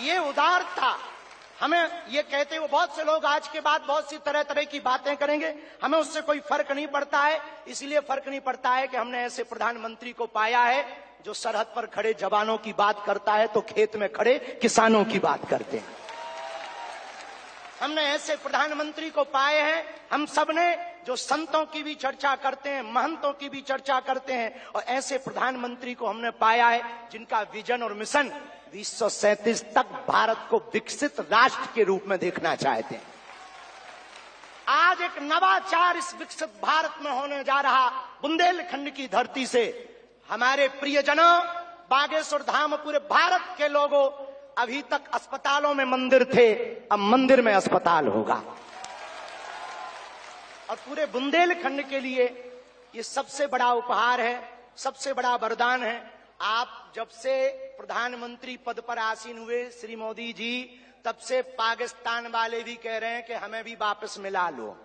ये उदारता। हमें ये कहते हुए बहुत से लोग आज के बाद बहुत सी तरह तरह की बातें करेंगे, हमें उससे कोई फर्क नहीं पड़ता है। इसलिए फर्क नहीं पड़ता है कि हमने ऐसे प्रधानमंत्री को पाया है जो सरहद पर खड़े जवानों की बात करता है तो खेत में खड़े किसानों की बात करते हैं। हमने ऐसे प्रधानमंत्री को पाए हैं, हम सबने, जो संतों की भी चर्चा करते हैं, महंतों की भी चर्चा करते हैं, और ऐसे प्रधानमंत्री को हमने पाया है जिनका विजन और मिशन 2037 तक भारत को विकसित राष्ट्र के रूप में देखना चाहते हैं। आज एक नवाचार इस विकसित भारत में होने जा रहा। बुंदेलखंड की धरती से हमारे प्रियजनों, बागेश्वर धाम, पूरे भारत के लोगों, अभी तक अस्पतालों में मंदिर थे, अब मंदिर में अस्पताल होगा। और पूरे बुंदेलखंड के लिए ये सबसे बड़ा उपहार है, सबसे बड़ा वरदान है। आप जब से प्रधानमंत्री पद पर आसीन हुए श्री मोदी जी, तब से पाकिस्तान वाले भी कह रहे हैं कि हमें भी वापस मिला लो।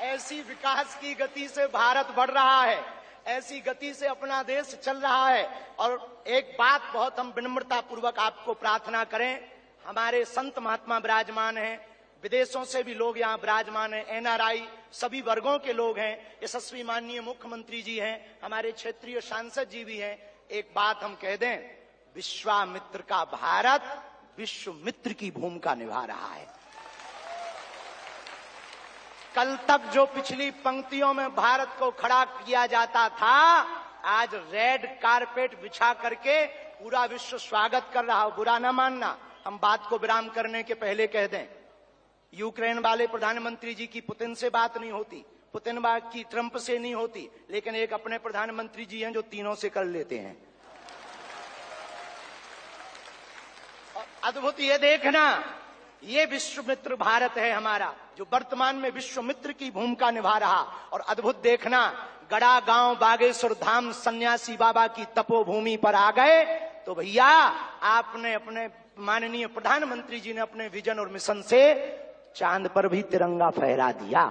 ऐसी विकास की गति से भारत बढ़ रहा है, ऐसी गति से अपना देश चल रहा है। और एक बात बहुत हम विनम्रता पूर्वक आपको प्रार्थना करें, हमारे संत महात्मा विराजमान हैं, विदेशों से भी लोग यहाँ विराजमान हैं, एनआरआई सभी वर्गों के लोग हैं, यशस्वी माननीय मुख्यमंत्री जी हैं, हमारे क्षेत्रीय सांसद जी भी हैं। एक बात हम कह दें, विश्वामित्र का भारत विश्व मित्र की भूमिका निभा रहा है। कल तक जो पिछली पंक्तियों में भारत को खड़ा किया जाता था, आज रेड कारपेट बिछा करके पूरा विश्व स्वागत कर रहा हो। बुरा ना मानना, हम बात को विराम करने के पहले कह दें, यूक्रेन वाले प्रधानमंत्री जी की पुतिन से बात नहीं होती, पुतिन की ट्रंप से नहीं होती, लेकिन एक अपने प्रधानमंत्री जी हैं जो तीनों से कर लेते हैं। और अद्भुत ये देखना, ये विश्व मित्र भारत है हमारा, जो वर्तमान में विश्व मित्र की भूमिका निभा रहा। और अद्भुत देखना, गड़ा गांव बागेश्वर धाम सन्यासी बाबा की तपोभूमि पर आ गए तो भैया आपने, अपने माननीय प्रधानमंत्री जी ने अपने विजन और मिशन से चांद पर भी तिरंगा फहरा दिया।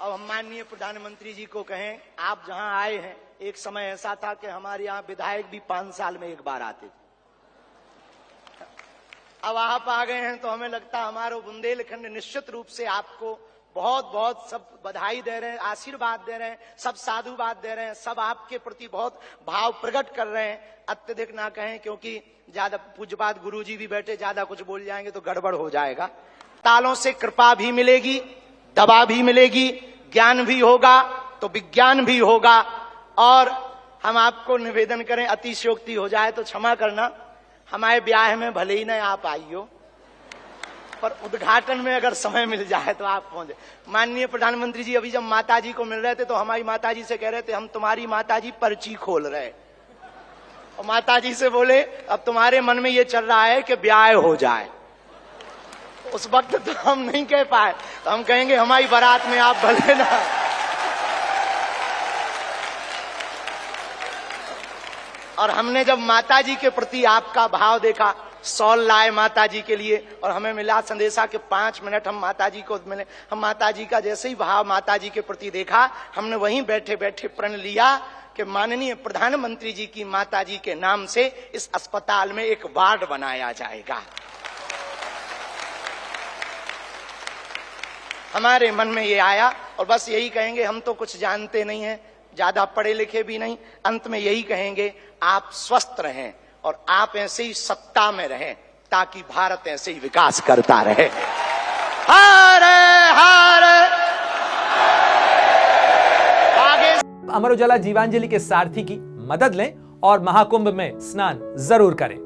अब हम माननीय प्रधानमंत्री जी को कहें, आप जहां आए हैं, एक समय ऐसा था कि हमारे यहां विधायक भी 5 साल में एक बार आते थे। अब आप आ गए हैं तो हमें लगता है हमारा बुंदेलखंड निश्चित रूप से आपको बहुत बहुत सब बधाई दे रहे हैं, आशीर्वाद दे रहे हैं, सब साधुवाद दे रहे हैं, सब आपके प्रति बहुत भाव प्रकट कर रहे हैं। अत्यधिक ना कहें, क्योंकि ज्यादा पूज्यपाद गुरु जी भी बैठे, ज्यादा कुछ बोल जाएंगे तो गड़बड़ हो जाएगा। तालों से कृपा भी मिलेगी, दवा भी मिलेगी, ज्ञान भी होगा तो विज्ञान भी होगा। और हम आपको निवेदन करें, अतिशयोक्ति हो जाए तो क्षमा करना, हमारे ब्याह में भले ही न आप आइयो, पर उद्घाटन में अगर समय मिल जाए तो आप पहुंचे। माननीय प्रधानमंत्री जी अभी जब माता जी को मिल रहे थे तो हमारी माता जी से कह रहे थे, हम तुम्हारी माता जी पर्ची खोल रहे, और माता जी से बोले अब तुम्हारे मन में ये चल रहा है कि ब्याह हो जाए। उस वक्त तो हम नहीं कह पाए, तो हम कहेंगे हमारी बारात में आप भले ना। और हमने जब माता जी के प्रति आपका भाव देखा, सॉल लाए माता जी के लिए, और हमें मिला संदेशा के 5 मिनट हम माता जी को मिले। हम माता जी का जैसे ही भाव माता जी के प्रति देखा, हमने वहीं बैठे बैठे प्रण लिया कि माननीय प्रधानमंत्री जी की माता जी के नाम से इस अस्पताल में एक वार्ड बनाया जाएगा। हमारे मन में ये आया, और बस यही कहेंगे, हम तो कुछ जानते नहीं हैं, ज्यादा पढ़े लिखे भी नहीं, अंत में यही कहेंगे, आप स्वस्थ रहें और आप ऐसे ही सत्ता में रहें, ताकि भारत ऐसे ही विकास करता रहे। हरे हरे। अमर उजाला जीवांजलि के सारथी की मदद लें और महाकुंभ में स्नान जरूर करें।